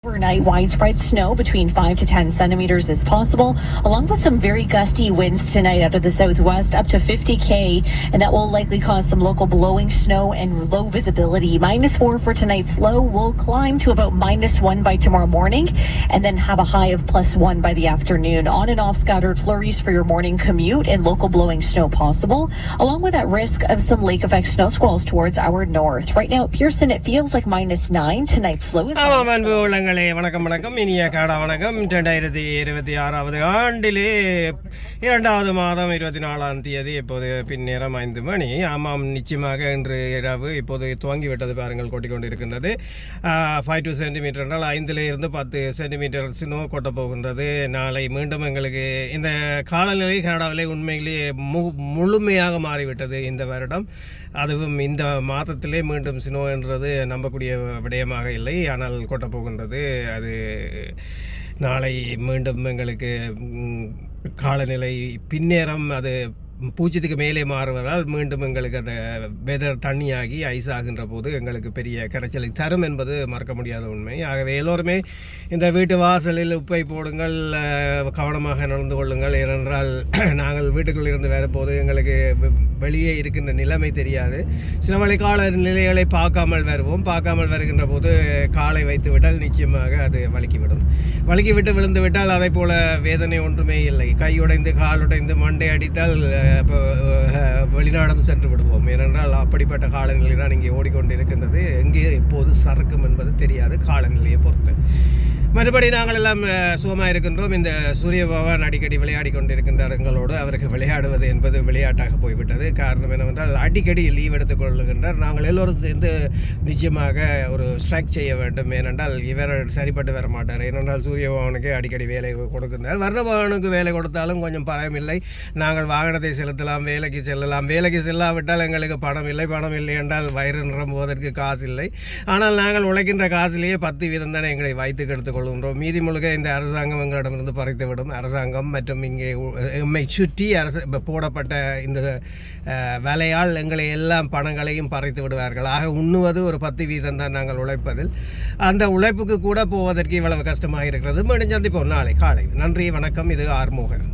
Overnight, widespread snow between 5 to 10 centimeters is possible, along with some very gusty winds tonight out of the southwest, up to 50 km, and that will likely cause some local blowing snow and low visibility. -4 for tonight's low will climb to about -1 by tomorrow morning, and then have a high of +1 by the afternoon. On and off scattered flurries for your morning commute and local blowing snow possible, along with that risk of some lake effect snow squalls towards our north. Right now at Pearson, it feels like -9. Tonight's low is வணக்கம் வணக்கம் இனிய காடா வணக்கம். 2026 ஆண்டிலே 2வது மாதம் 24ஆம் தேதி. இப்போது பின்னேரம் 5 மணி. ஆமாம், நிச்சயமாக இன்று இரவு இப்போது துவங்கிவிட்டது. பாருங்கள், கொட்டிக்கொண்டு இருக்கின்றது. 5 to சென்டிமீட்டர் என்றால் 5லிருந்து 10 சென்டிமீட்டர் ஸ்னோ கொட்ட போகின்றது. நாளை மீண்டும் எங்களுக்கு இந்த காலநிலை கனடாவிலே உண்மையிலேயே முழுமையாக மாறிவிட்டது இந்த வருடம். அதுவும் இந்த மாதத்திலே மீண்டும் ஸ்னோ என்றது நம்பக்கூடிய விடயமாக இல்லை. ஆனால் கொட்டப்போகின்றது. அது நாளை மீண்டும் எங்களுக்கு காலநிலை பின்னேறம் அது 0க்கு மேலே மாறுவதால் மீண்டும் எங்களுக்கு அந்த வெதர் தண்ணியாகி ஐஸ் ஆகின்ற போது எங்களுக்கு பெரிய கரைச்சலை தரும் என்பது மறக்க முடியாத உண்மை. ஆகவே எல்லோருமே இந்த வீட்டு வாசலில் உப்பை போடுங்கள், கவனமாக நடந்து கொள்ளுங்கள். ஏனென்றால் நாங்கள் வீட்டுக்குள் இருந்து வரும்போது எங்களுக்கு வெளியே இருக்கின்ற நிலைமை தெரியாது. சில மழைக்கால நிலைகளை பார்க்காமல் வருகின்ற போது காலை வைத்து விட்டால் நிச்சயமாக அது வழுக்கிவிட்டு விழுந்து விட்டால் அதை போல வேதனை ஒன்றுமே இல்லை. கை உடைந்து கால் உடைந்து மண்டை அடித்தால் வெளிநாடும் சென்று விடுவோம். ஏனென்றால் அப்படிப்பட்ட காலநிலை தான் இங்கே ஓடிக்கொண்டு இருக்கின்றது. எங்கே எப்போது சறுக்கும் என்பது தெரியாது காலநிலையை பொறுத்து. மறுபடி நாங்கள் எல்லாம் சுகமாக இருக்கின்றோம். இந்த சூரிய பகவான் அடிக்கடி விளையாடி கொண்டிருக்கின்றார் எங்களோடு. அவருக்கு விளையாடுவது என்பது விளையாட்டாக போய்விட்டது. காரணம் என்னவென்றால் அடிக்கடி லீவ் எடுத்துக் கொள்ளுகின்றார். நாங்கள் எல்லோரும் சேர்ந்து நிச்சயமாக ஒரு ஸ்ட்ரைக் செய்ய வேண்டும். ஏனென்றால் இவர் சரிப்பட்டு வர மாட்டார். ஏனென்றால் சூரிய பகவானுக்கு அடிக்கடி வேலை கொடுக்கின்றார். வர்ண பகவானுக்கு வேலை கொடுத்தாலும் கொஞ்சம் பயமில்லை. நாங்கள் வாகனத்தை செலுத்தலாம், வேலைக்கு செல்லலாம். வேலைக்கு செல்லாவிட்டால் எங்களுக்கு பணம் இல்லை என்றால் வயிறு நிரம்புவதற்கு காசு இல்லை. ஆனால் நாங்கள் உழைக்கின்ற காசிலேயே 10% தானே எங்களை வைத்து கெடுத்துக் கொள்கின்றோம். மீதி முழுக்க இந்த அரசாங்கம் எங்களிடமிருந்து பறித்துவிடும். அரசாங்கம் மற்றும் இங்கே எம்மை சுற்றி போடப்பட்ட இந்த வேலையால் எங்களை எல்லாம் பணங்களையும் பறித்து விடுவார்கள். ஆக உண்ணுவது ஒரு 10% தான் நாங்கள் உழைப்பதில். அந்த உழைப்புக்கு கூட போவதற்கு இவ்வளவு கஷ்டமாக இருக்கிறது. மீண்டும் சந்திப்போம் நாளை காலை. நன்றி, வணக்கம். இது ஆர்மோகன்.